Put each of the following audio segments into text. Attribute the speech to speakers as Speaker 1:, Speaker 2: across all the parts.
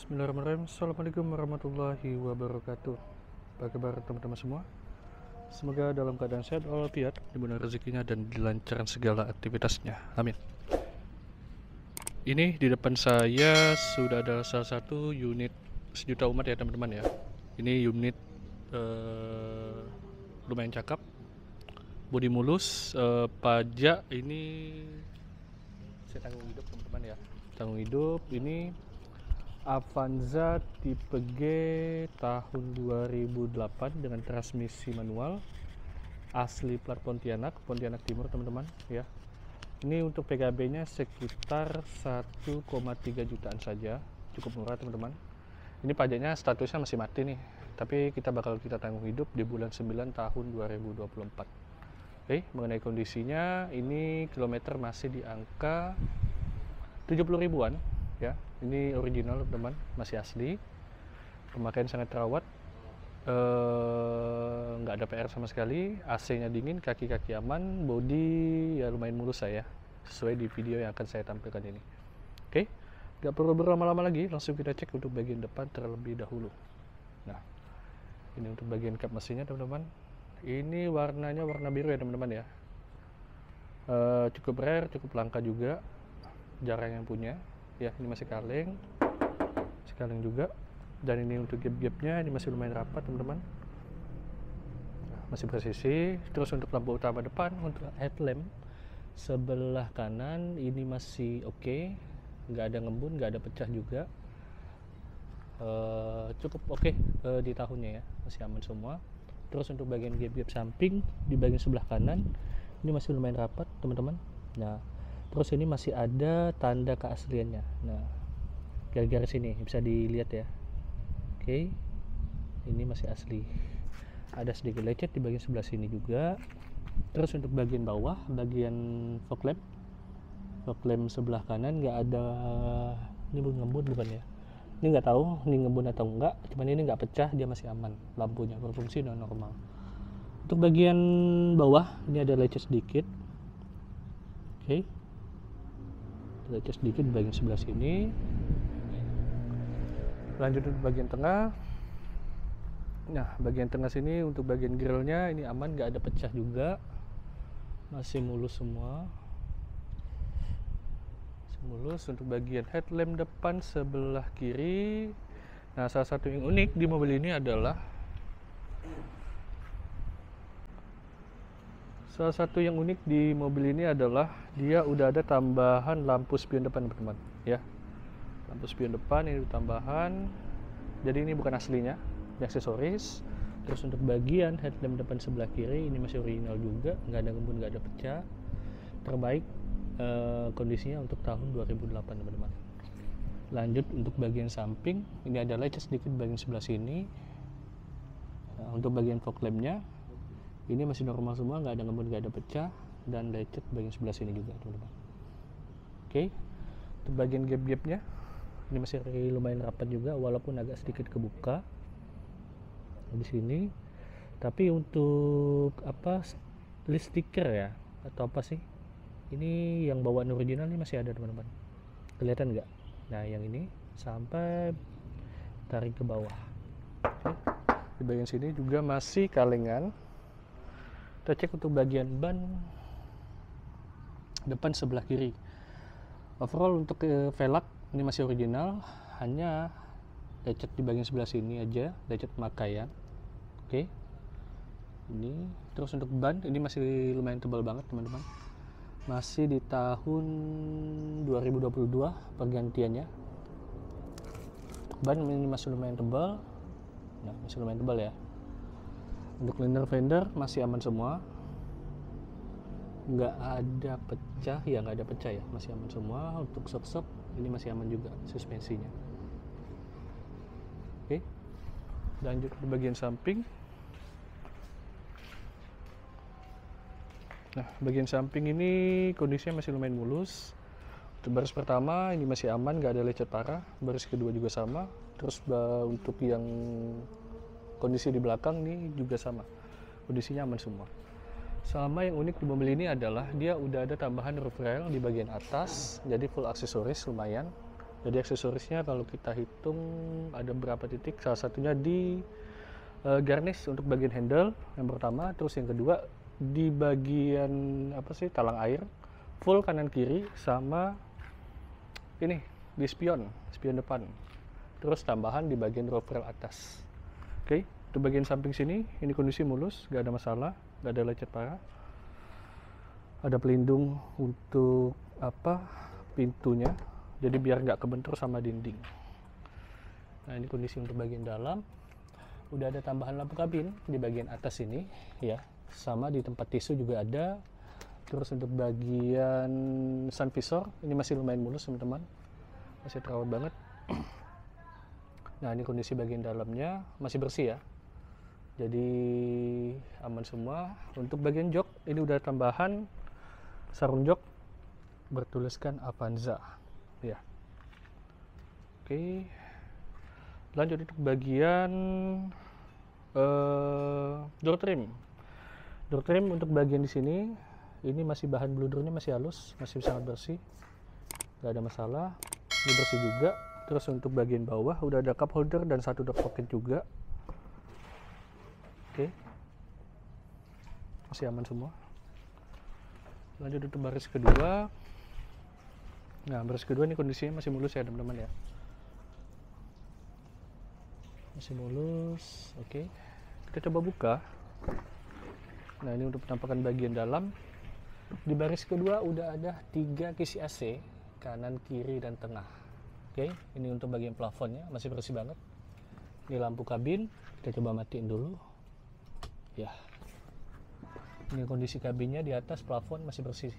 Speaker 1: Bismillahirrahmanirrahim. Assalamualaikum warahmatullahi wabarakatuh. Apa kabar teman-teman semua? Semoga dalam keadaan sehat walafiat, dimudahkan rezekinya dan dilancarkan segala aktivitasnya. Amin. Ini di depan saya sudah ada salah satu unit sejuta umat ya teman-teman ya. Ini unit lumayan cakep, bodi mulus, pajak ini saya tanggung hidup teman-teman ya. Tanggung hidup ini Avanza tipe G tahun 2008 dengan transmisi manual, asli plat Pontianak Timur teman-teman ya. Ini untuk PKB nya sekitar 1,3 jutaan saja, cukup murah teman-teman. Ini pajaknya statusnya masih mati nih, tapi kita tanggung hidup di bulan 9 tahun 2024. Oke, mengenai kondisinya, ini kilometer masih di angka 70 ribuan ya. Ini original teman, masih asli, pemakaian sangat terawat, nggak ada PR sama sekali, AC-nya dingin, kaki-kaki aman, body ya lumayan mulus saya, sesuai di video yang akan saya tampilkan ini. Oke, nggak perlu berlama-lama lagi, langsung kita cek untuk bagian depan terlebih dahulu. Nah, ini untuk bagian kap mesinnya teman-teman. Ini warnanya warna biru ya teman-teman ya. Cukup rare, cukup langka juga, jarang yang punya. Ya, ini masih kaleng juga, dan ini untuk gap-gapnya ini masih lumayan rapat teman-teman, masih presisi. Terus untuk lampu utama depan, untuk headlamp sebelah kanan ini masih oke, nggak ada ngembun, nggak ada pecah juga, cukup oke di tahunnya ya, masih aman semua. Terus untuk bagian gap-gap samping di bagian sebelah kanan ini masih lumayan rapat teman-teman. Nah, terus ini masih ada tanda keasliannya. Nah, garis sini bisa dilihat ya. Oke, ini masih asli. Ada sedikit lecet di bagian sebelah sini juga. Terus untuk bagian bawah, bagian fog lamp sebelah kanan nggak ada. Ini ngembun bukan ya? Ini nggak tahu ini ngembun atau enggak. Cuman ini nggak pecah, dia masih aman. Lampunya berfungsi normal. Untuk bagian bawah ini ada lecet sedikit. Oke. Lecet sedikit di bagian sebelah sini. Lanjut untuk bagian tengah. Nah, bagian tengah sini untuk bagian grillnya ini aman, nggak ada pecah juga, masih mulus semua. Mulus. Untuk bagian headlamp depan sebelah kiri, nah salah satu yang unik di mobil ini adalah dia udah ada tambahan lampu spion depan teman-teman ya. Lampu spion depan ini tambahan, jadi ini bukan aslinya, ini aksesoris. Terus untuk bagian headlamp depan sebelah kiri ini masih original juga, nggak ada ngembun, nggak ada pecah, terbaik kondisinya untuk tahun 2008 teman-teman. Lanjut untuk bagian samping, ini ada lecet sedikit bagian sebelah sini. Nah, untuk bagian fog lampnya ini masih normal semua, nggak ada ngembun, nggak ada pecah, dan lecet bagian sebelah sini juga teman-teman. Oke, untuk bagian gap-gapnya ini masih lumayan rapat juga, walaupun agak sedikit kebuka di sini. Tapi untuk apa, list stiker ya atau apa sih, ini yang bawaan original ini masih ada teman-teman, kelihatan nggak? Nah, yang ini sampai tarik ke bawah. Oke. Di bagian sini juga masih kalengan. Kita cek untuk bagian ban depan sebelah kiri. Overall untuk velg ini masih original, hanya lecet di bagian sebelah sini aja, lecet pemakaian. Oke. Ini terus untuk ban ini masih lumayan tebal banget teman-teman. Masih di tahun 2022 pergantiannya. Ban ini masih lumayan tebal. Nah, masih lumayan tebal ya. Untuk liner fender masih aman semua, nggak ada pecah ya, nggak ada pecah ya, masih aman semua. Untuk shock ini masih aman juga suspensinya. Oke, lanjut ke bagian samping. Nah, bagian samping ini kondisinya masih lumayan mulus. Untuk baris pertama ini masih aman, nggak ada lecet parah. Baris kedua juga sama. Terus untuk yang kondisi di belakang ini juga sama, kondisinya aman semua. Sama yang unik di mobil ini adalah dia udah ada tambahan roof rail di bagian atas, jadi full aksesoris lumayan. Jadi aksesorisnya kalau kita hitung ada berapa titik, salah satunya di garnish untuk bagian handle yang pertama, terus yang kedua di bagian apa sih, talang air full kanan kiri, sama ini di spion depan, terus tambahan di bagian roof rail atas. Oke, untuk bagian samping sini ini kondisi mulus, gak ada masalah, gak ada lecet parah. Ada pelindung untuk apa, pintunya, jadi biar nggak kebentur sama dinding. Nah, ini kondisi untuk bagian dalam. Udah ada tambahan lampu kabin di bagian atas ini ya, sama di tempat tisu juga ada. Terus untuk bagian sun visor ini masih lumayan mulus teman-teman, masih terawat banget. Nah, ini kondisi bagian dalamnya masih bersih ya, jadi aman semua. Untuk bagian jok ini udah tambahan sarung jok bertuliskan Avanza ya. Oke, lanjut untuk bagian door trim. Door trim untuk bagian di sini ini masih bahan bludurnya masih halus, masih sangat bersih, nggak ada masalah. Ini bersih juga. Terus untuk bagian bawah udah ada cup holder dan satu door pocket juga. Oke, masih aman semua. Lanjut untuk baris kedua. Nah, baris kedua ini kondisinya masih mulus ya teman-teman ya, masih mulus. Oke, kita coba buka. Nah, ini untuk penampakan bagian dalam. Di baris kedua udah ada 3 kisi AC, kanan, kiri, dan tengah. Oke, ini untuk bagian plafonnya masih bersih banget. Ini lampu kabin, kita coba matiin dulu ya. Ini kondisi kabinnya, di atas plafon masih bersih.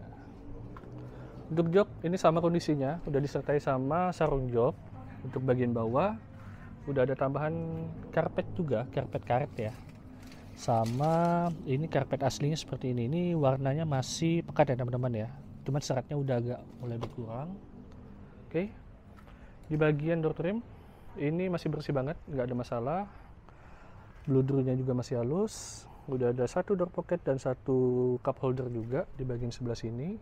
Speaker 1: Nah, untuk jok ini sama kondisinya, udah disertai sama sarung jok. Untuk bagian bawah udah ada tambahan karpet juga, karpet karet ya. Sama ini karpet aslinya seperti ini. Ini warnanya masih pekat ya teman-teman ya, cuman seratnya udah agak mulai berkurang. Oke, di bagian door trim ini masih bersih banget, nggak ada masalah. Bludurnya juga masih halus. Udah ada satu door pocket dan satu cup holder juga di bagian sebelah sini.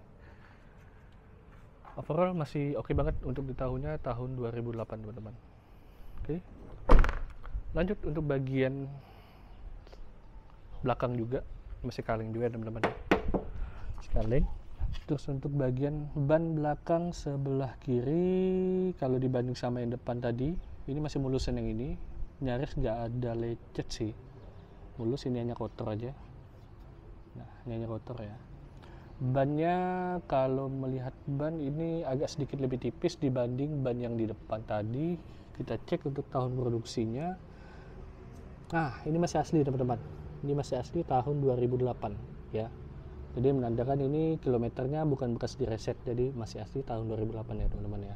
Speaker 1: Overall masih oke banget untuk di tahunnya tahun 2008 teman-teman. Oke, lanjut untuk bagian belakang juga masih kaleng juga teman-teman, kaleng. Terus untuk bagian ban belakang sebelah kiri, kalau dibanding sama yang depan tadi, ini masih mulusan yang ini, nyaris nggak ada lecet sih, mulus. Ini hanya kotor aja. Nah, ini hanya kotor ya. Bannya kalau melihat ban ini agak sedikit lebih tipis dibanding ban yang di depan tadi. Kita cek untuk tahun produksinya. Nah, ini masih asli teman-teman, ini masih asli tahun 2008 ya. Jadi menandakan ini kilometernya bukan bekas direset, jadi masih asli tahun 2008 ya teman-teman ya.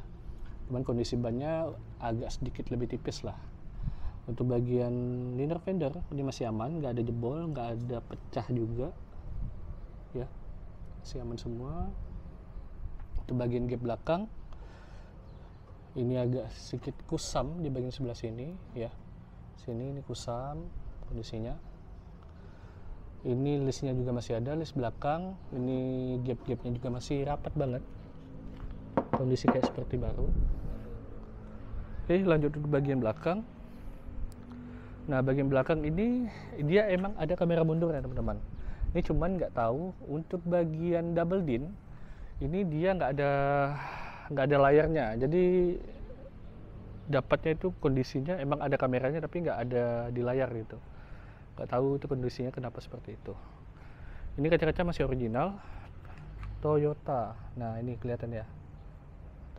Speaker 1: Cuman kondisi bannya agak sedikit lebih tipis lah. Untuk bagian liner fender ini masih aman, nggak ada jebol, nggak ada pecah juga ya, masih aman semua. Untuk bagian gap belakang ini agak sedikit kusam di bagian sebelah sini ya, sini ini kusam kondisinya. Ini listnya juga masih ada, list belakang. Ini gap-gapnya juga masih rapat banget, kondisi kayak seperti baru. Oke, lanjut ke bagian belakang. Nah, bagian belakang ini dia emang ada kamera mundur ya teman-teman. Ini cuman nggak tahu untuk bagian double din ini dia nggak ada layarnya, jadi dapatnya itu kondisinya emang ada kameranya tapi nggak ada di layar gitu. Nggak tahu itu kondisinya kenapa seperti itu. Ini kaca-kaca masih original Toyota. Nah, ini kelihatan ya,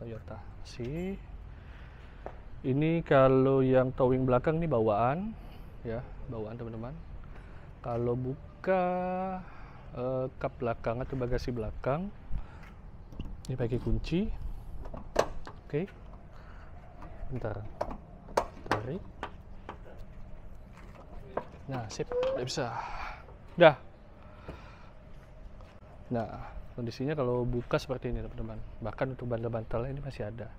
Speaker 1: Toyota sih. Ini kalau yang towing belakang ini bawaan ya, bawaan teman-teman. Kalau buka kap belakang atau bagasi belakang ini pakai kunci. Oke, bentar, tarik. Nah, sip, udah bisa. Dah. Nah, kondisinya kalau buka seperti ini teman-teman. Bahkan untuk bantal-bantalnya ini masih ada.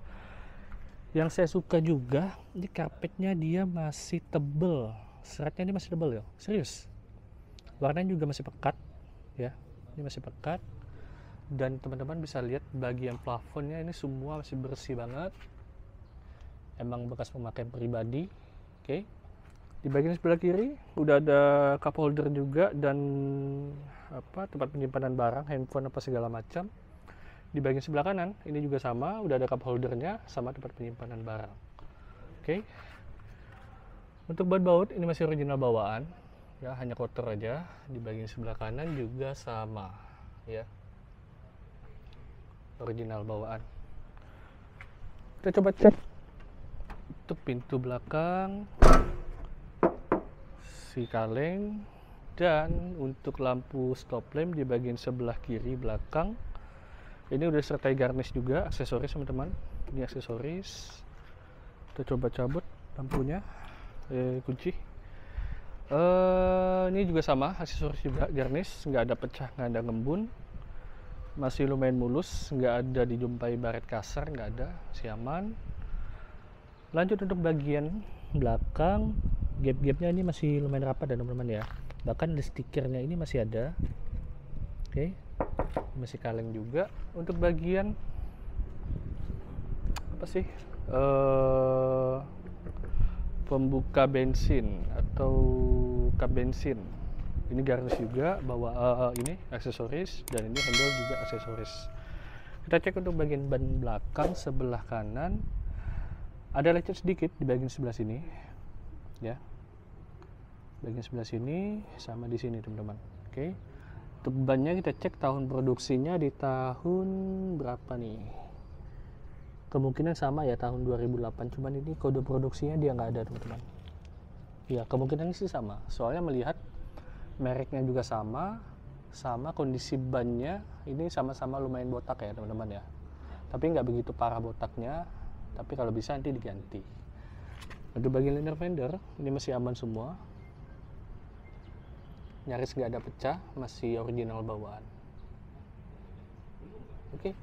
Speaker 1: Yang saya suka juga, ini karpetnya dia masih tebel. Seratnya ini masih tebel ya, serius. Warnanya juga masih pekat ya. Ini masih pekat. Dan teman-teman bisa lihat bagian plafonnya ini semua masih bersih banget, emang bekas pemakaian pribadi. Oke. Di bagian sebelah kiri udah ada cup holder juga dan tempat penyimpanan barang, handphone apa segala macam. Di bagian sebelah kanan ini juga sama, udah ada cup holdernya sama tempat penyimpanan barang. Oke. Untuk ban baut ini masih original bawaan, ya, hanya kotor aja. Di bagian sebelah kanan juga sama, ya, original bawaan. Kita coba cek untuk pintu belakang, si kaleng, dan untuk lampu stop lamp di bagian sebelah kiri belakang ini udah disertai garnish juga, aksesoris teman-teman. Ini aksesoris. Kita coba cabut lampunya, kunci. Ini juga sama, aksesoris juga, garnish, nggak ada pecah, nggak ada ngembun, masih lumayan mulus, nggak ada dijumpai baret kasar, nggak ada, masih aman. Lanjut untuk bagian belakang, gap-gapnya ini masih lumayan rapat ya teman-teman ya, bahkan di stikernya ini masih ada. Oke, masih kaleng juga. Untuk bagian apa sih, pembuka bensin atau kap bensin, ini garnish juga, bawa ini aksesoris, dan ini handle juga aksesoris. Kita cek untuk bagian ban belakang sebelah kanan, ada lecet sedikit di bagian sebelah sini, ya, bagian sebelah sini sama di sini teman-teman. Oke, untuk bannya kita cek tahun produksinya di tahun berapa nih, kemungkinan sama ya, tahun 2008, cuman ini kode produksinya dia nggak ada teman-teman. Ya, kemungkinan sih sama, soalnya melihat mereknya juga sama kondisi bannya ini sama-sama lumayan botak ya teman-teman ya, tapi nggak begitu parah botaknya, tapi kalau bisa nanti diganti. Untuk bagian liner fender ini masih aman semua, nyaris nggak ada pecah, masih original bawaan. Oke.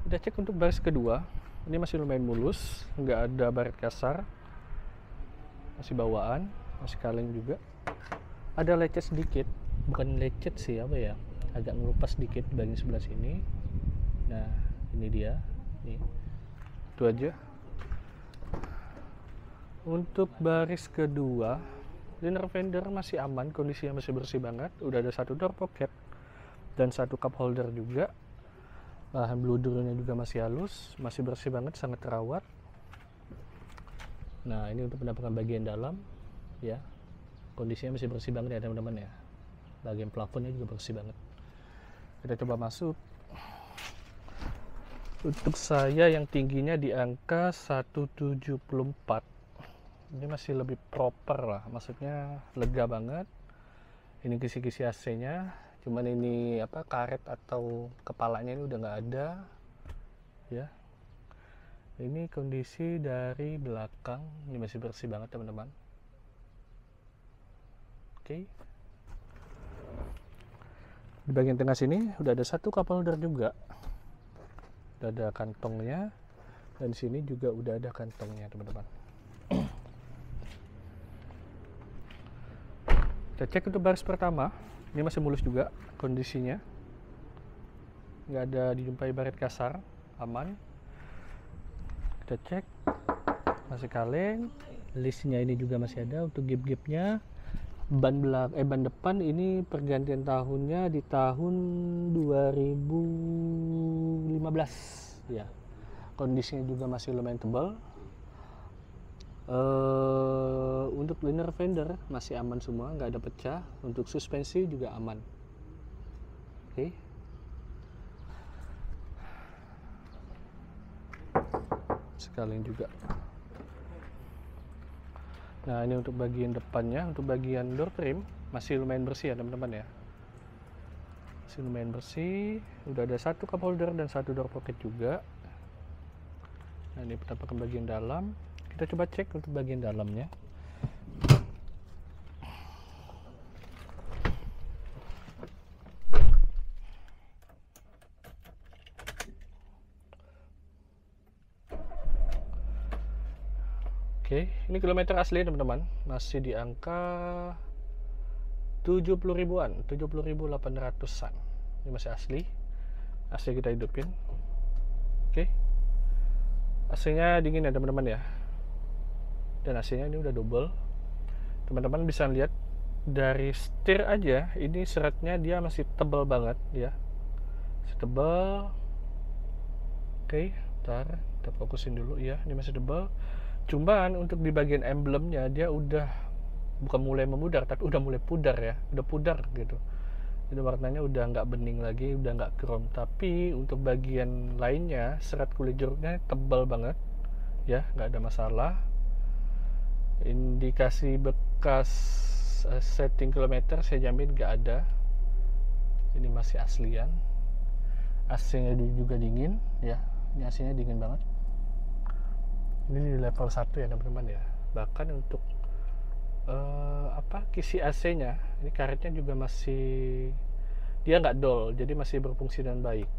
Speaker 1: Kita cek untuk baris kedua, ini masih lumayan mulus, nggak ada baret kasar, masih bawaan, masih kaleng juga. Ada lecet sedikit, bukan lecet sih, apa ya, agak ngelupas sedikit di bagian sebelah sini. Nah, ini dia, nih, itu aja. Untuk baris kedua, liner fender masih aman, kondisinya masih bersih banget. Udah ada satu door pocket dan satu cup holder juga. Bahan bludurnya juga masih halus, masih bersih banget, sangat terawat. Nah, ini untuk penampakan bagian dalam, ya, kondisinya masih bersih banget ya teman-teman ya. Bagian plafonnya juga bersih banget. Kita coba masuk. Untuk saya yang tingginya di angka 174, ini masih lebih proper lah, maksudnya lega banget. Ini kisi-kisi AC-nya, cuman ini karet atau kepalanya ini udah nggak ada, ya. Ini kondisi dari belakang, ini masih bersih banget teman-teman. Oke. Di bagian tengah sini udah ada satu cup holder juga, udah ada kantongnya, dan sini juga udah ada kantongnya teman-teman. Kita cek untuk baris pertama, ini masih mulus juga kondisinya, nggak ada dijumpai baret kasar, aman. Kita cek, masih kaleng, listnya ini juga masih ada. Untuk gap-gapnya, ban depan ini pergantian tahunnya di tahun 2015, ya. Kondisinya juga masih lumayan tebal. Untuk liner fender masih aman semua, nggak ada pecah. Untuk suspensi juga aman. Oke. Sekalian juga. Nah, ini untuk bagian depannya. Untuk bagian door trim masih lumayan bersih ya teman-teman ya, masih lumayan bersih. Udah ada satu cup holder dan satu door pocket juga. Nah, ini penampakan bagian dalam. Kita coba cek untuk bagian dalamnya. Oke, ini kilometer asli teman-teman, masih di angka 70 ribuan, 70.800-an, ini masih asli. AC kita hidupin. Oke. AC-nya dingin ya teman-teman ya. Dan AC-nya ini udah double. Teman-teman bisa lihat dari setir aja, ini seratnya dia masih tebal banget ya. Masih tebal. Oke, ntar kita fokusin dulu ya. Ini masih tebal. Cuman untuk di bagian emblemnya dia udah bukan mulai memudar, tapi udah mulai pudar ya. Udah pudar gitu. Jadi warnanya udah nggak bening lagi, udah nggak chrome. Tapi untuk bagian lainnya serat kulit jeruknya tebal banget ya, nggak ada masalah. Indikasi bekas setting kilometer saya jamin nggak ada. Ini masih aslian. AC-nya juga dingin ya, ini AC-nya dingin banget. Ini di level 1 ya teman-teman ya. Bahkan untuk kisi AC-nya ini karetnya juga masih, dia nggak dol, jadi masih berfungsi dengan baik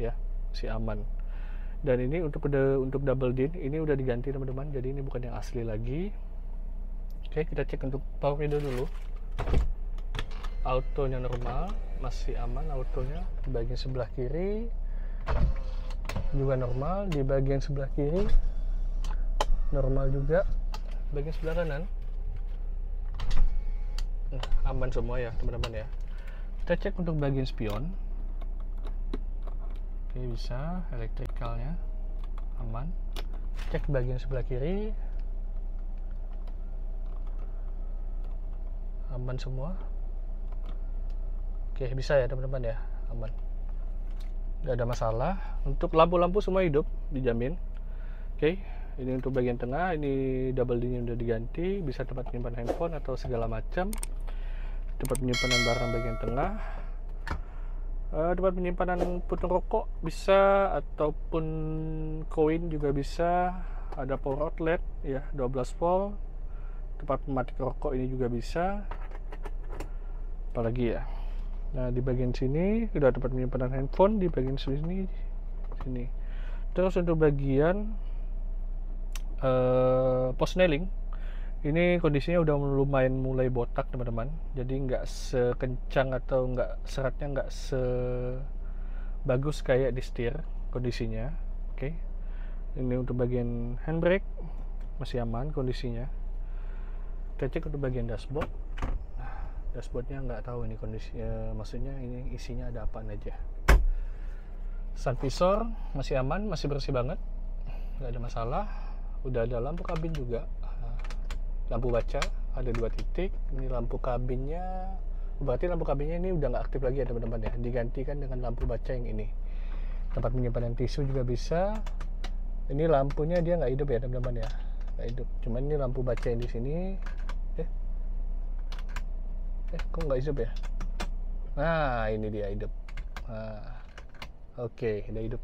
Speaker 1: ya, masih aman. Dan ini untuk double din ini udah diganti teman-teman, jadi ini bukan yang asli lagi. Oke, kita cek untuk power window dulu. Autonya normal, masih aman autonya. Di bagian sebelah kiri juga normal, di bagian sebelah kiri normal juga, bagian sebelah kanan aman semua ya teman-teman ya. Kita cek untuk bagian spion. Oke, bisa, elektrikalnya aman. Cek bagian sebelah kiri aman semua. Oke, bisa ya teman-teman ya, aman, nggak ada masalah. Untuk lampu-lampu semua hidup, dijamin. Oke, ini untuk bagian tengah, ini double din udah diganti, bisa tempat menyimpan handphone atau segala macam. Tempat penyimpanan barang bagian tengah, tempat penyimpanan puntung rokok bisa, ataupun koin juga bisa. Ada power outlet ya, 12 volt. Tempat pematik rokok ini juga bisa. Apalagi ya, nah di bagian sini udah tempat penyimpanan handphone, di bagian sini. Terus untuk bagian post nailing ini kondisinya udah lumayan mulai botak teman-teman, jadi nggak sekencang atau seratnya nggak sebagus kayak di setir kondisinya. Oke, ini untuk bagian handbrake masih aman kondisinya. Kita cek untuk bagian dashboard. Dashboardnya nggak tahu ini kondisinya, maksudnya ini isinya ada apaan aja. Sun visor masih aman, masih bersih banget, nggak ada masalah. Udah ada lampu kabin juga, lampu baca ada 2 titik. Ini lampu kabinnya, berarti lampu kabinnya ini udah nggak aktif lagi ya teman-teman ya, digantikan dengan lampu baca yang ini. Tempat penyimpanan tisu juga bisa. Ini lampunya dia nggak hidup ya teman-teman ya, nggak hidup. Cuman ini lampu baca yang di sini, kok nggak hidup ya? Nah ini dia hidup. Nah, oke, udah hidup.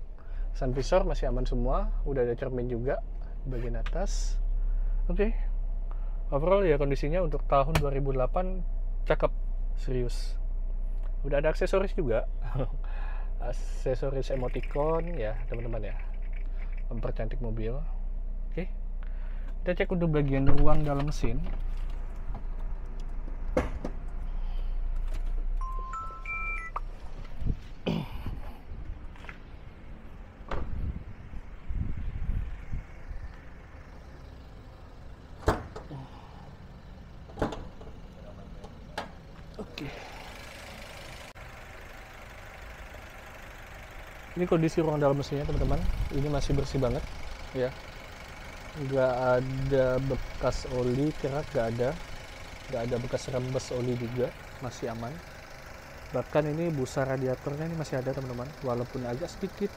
Speaker 1: Sun visor masih aman semua, udah ada cermin juga di bagian atas. Oke. Overall ya kondisinya untuk tahun 2008 cakep, serius. Udah ada aksesoris juga. Aksesoris emoticon ya teman-teman ya, mempercantik mobil. Oke, kita cek untuk bagian ruang dalam mesin. Ini kondisi ruang dalam mesinnya teman-teman, ini masih bersih banget ya, nggak ada bekas oli kerak, nggak ada bekas rembes oli juga, masih aman. Bahkan ini busa radiatornya ini masih ada teman-teman, walaupun agak sedikit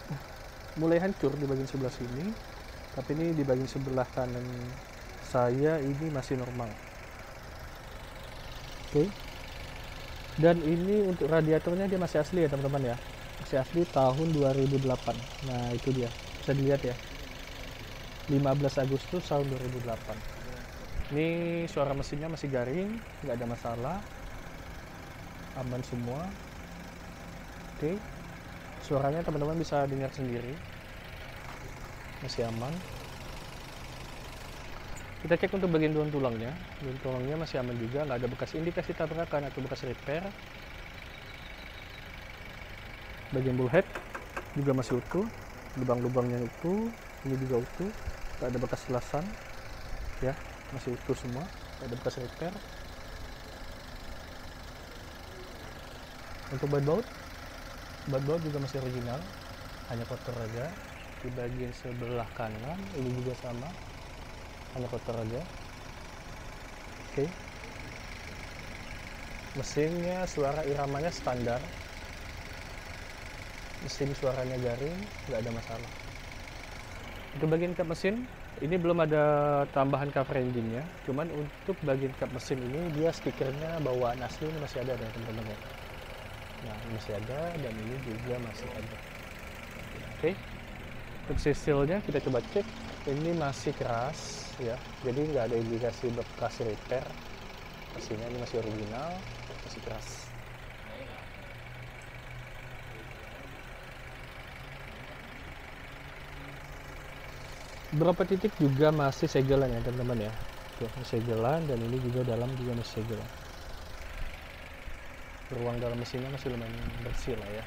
Speaker 1: mulai hancur di bagian sebelah sini, tapi ini di bagian sebelah kanan saya ini masih normal. Oke. Dan ini untuk radiatornya dia masih asli ya teman-teman ya, masih asli tahun 2008. Nah itu dia, bisa dilihat ya, 15 Agustus tahun 2008. Ini suara mesinnya masih garing, nggak ada masalah, aman semua. Oke, suaranya teman-teman bisa dengar sendiri, masih aman. Kita cek untuk bagian daun tulangnya. Daun tulangnya masih aman juga, nggak ada bekas indikasi tabrakan atau bekas repair. Bagian bullhead juga masih utuh, lubang-lubangnya utuh, ini juga utuh, tak ada bekas lasan ya, masih utuh semua, tak ada bekas repair. Untuk baut juga masih original, hanya kotor aja. Di bagian sebelah kanan ini juga sama, hanya kotor aja. Oke. Mesinnya suara iramanya standar, mesin suaranya garing, nggak ada masalah. Untuk bagian kap mesin ini belum ada tambahan cover engine-nya, cuman untuk bagian kap mesin ini dia stikernya bawaan asli ini masih ada ya teman-teman ya. Nah ini masih ada, dan ini juga masih ada. Oke. Untuk sisilnya kita coba cek, ini masih keras ya, jadi nggak ada indikasi bekas repair. Mesinnya ini masih original, masih keras. Beberapa titik juga masih segelan ya teman-teman ya. Tuh, segelan, dan ini juga dalam juga masih segelan. Ruang dalam mesinnya masih lumayan bersih lah ya.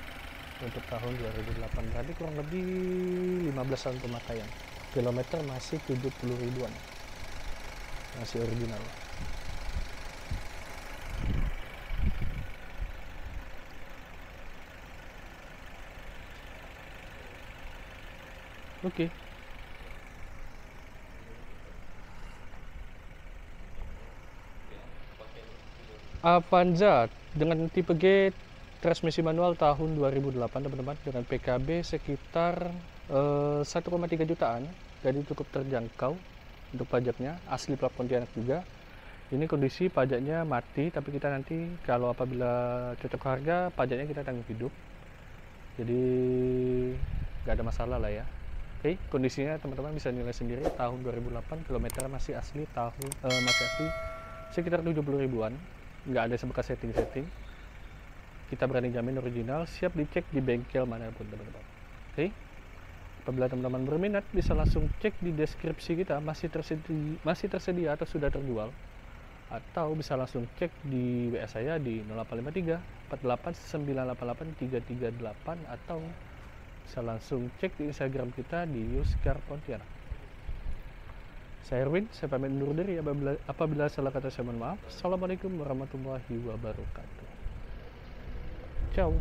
Speaker 1: Untuk tahun 2008 berarti kurang lebih 15 tahun pemakaian. Kilometer masih 70 ribuan, masih original. Oke. Avanza dengan tipe G transmisi manual tahun 2008 teman-teman, dengan PKB sekitar 1,3 jutaan, jadi cukup terjangkau untuk pajaknya. Asli plat Pontianak juga. Ini kondisi pajaknya mati, tapi kita nanti kalau apabila cocok harga, pajaknya kita tanggung hidup, jadi nggak ada masalah lah ya. Oke, kondisinya teman-teman bisa nilai sendiri. Tahun 2008, kilometer masih asli masih asli sekitar 70 ribuan, nggak ada sebekas setting-setting. Kita berani jamin original, siap dicek di bengkel manapun teman-teman. Oke, apabila teman-teman berminat bisa langsung cek di deskripsi kita, masih tersedia atau sudah terjual, atau bisa langsung cek di WA saya di 0853 48 988 338, atau bisa langsung cek di Instagram kita di Yuskar Pontianak. Saya Erwin, saya pamit undur diri. Apabila salah kata saya mohon maaf. Assalamualaikum warahmatullahi wabarakatuh. Ciao.